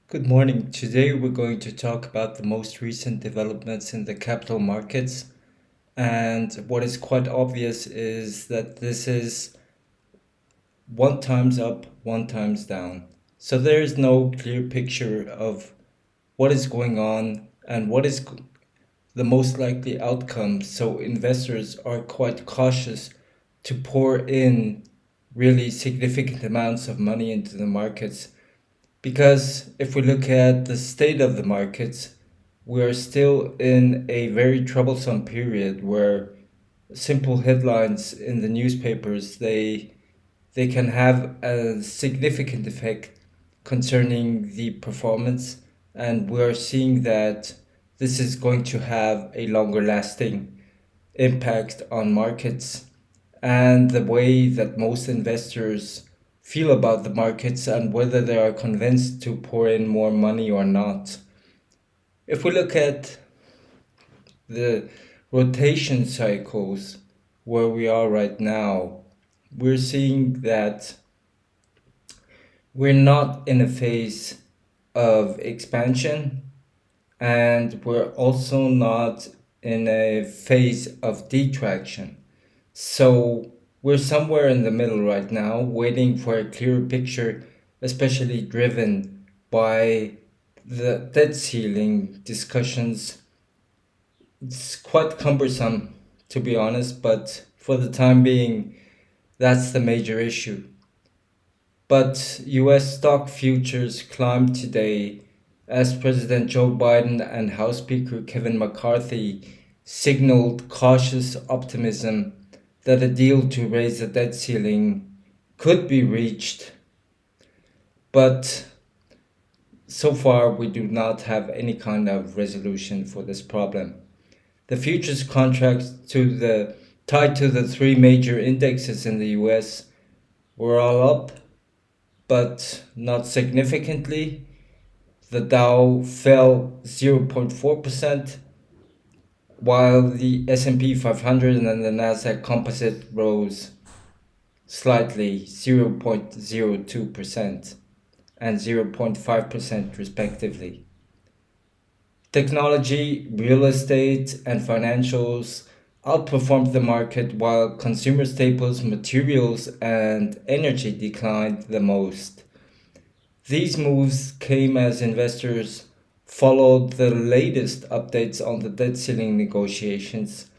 Good morning. Today we're going to talk about the most recent developments in the capital markets. And what is quite obvious is that this is one times up, one times down. So there is no clear picture of what is going on and what is the most likely outcome. So investors are quite cautious to pour in really significant amounts of money into the markets. Because if we look at the state of the markets, we are still in a very troublesome period where simple headlines in the newspapers they can have a significant effect concerning the performance, and we're seeing that this is going to have a longer lasting impact on markets and the way that most investors feel about the markets and whether they are convinced to pour in more money or not. If we look at the rotation cycles where we are right now, we're seeing that we're not in a phase of expansion, and we're also not in a phase of detraction. So we're somewhere in the middle right now, waiting for a clearer picture, especially driven by the debt ceiling discussions. It's quite cumbersome, to be honest, but for the time being, that's the major issue. But US stock futures climbed today as President Joe Biden and House Speaker Kevin McCarthy signaled cautious optimism that a deal to raise the debt ceiling could be reached. But so far, we do not have any kind of resolution for this problem. The futures contracts tied to the three major indexes in the US were all up, but not significantly. The Dow fell 0.4%, while the S&P 500 and the Nasdaq Composite rose slightly 0.02% and 0.5% respectively. Technology, real estate, and financials outperformed the market, while consumer staples, materials, and energy declined the most. These moves came as investors followed the latest updates on the debt ceiling negotiations,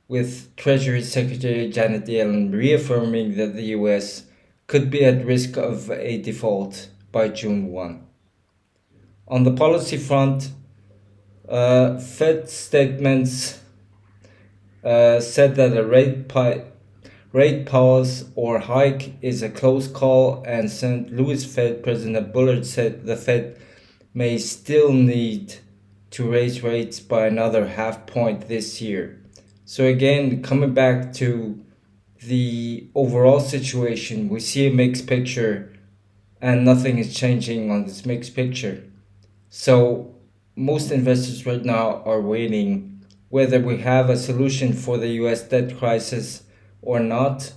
with Treasury Secretary Janet Yellen reaffirming that the US could be at risk of a default by June 1. On the policy front, Fed statements said that a rate pause or hike is a close call, and St. Louis Fed President Bullard said the Fed may still need to raise rates by another half point this year. So again, coming back to the overall situation, we see a mixed picture and nothing is changing on this mixed picture. So most investors right now are waiting whether we have a solution for the US debt crisis or not.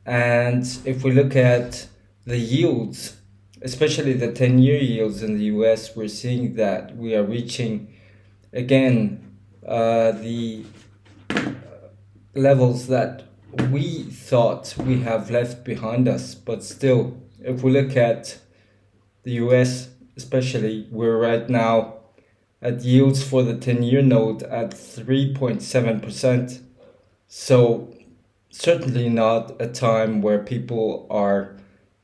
And if we look at the yields, especially the 10-year yields in the US, we're seeing that we are reaching again the levels that we thought we have left behind us. But still, if we look at the US especially, we're right now at yields for the 10-year note at 3.7%. So certainly not a time where people are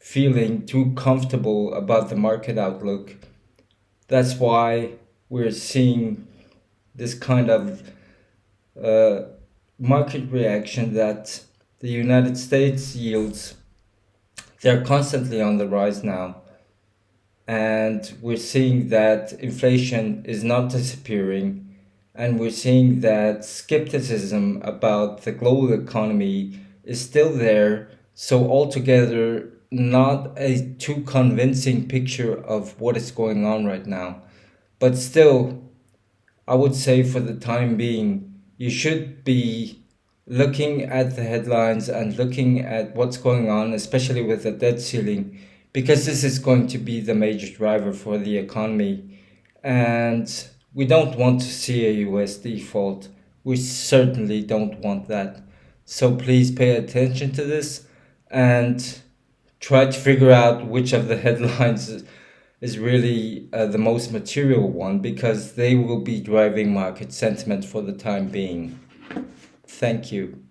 feeling too comfortable about the market outlook. That's why we're seeing this kind of market reaction that the United States yields, they're constantly on the rise now. And we're seeing that inflation is not disappearing, and we're seeing that skepticism about the global economy is still there. So altogether, not a too convincing picture of what is going on right now. But still, I would say for the time being, you should be looking at the headlines and looking at what's going on, especially with the debt ceiling, because this is going to be the major driver for the economy. And we don't want to see a USD fall. We certainly don't want that. So please pay attention to this and try to figure out which of the headlines is really the most material one, because they will be driving market sentiment for the time being. Thank you.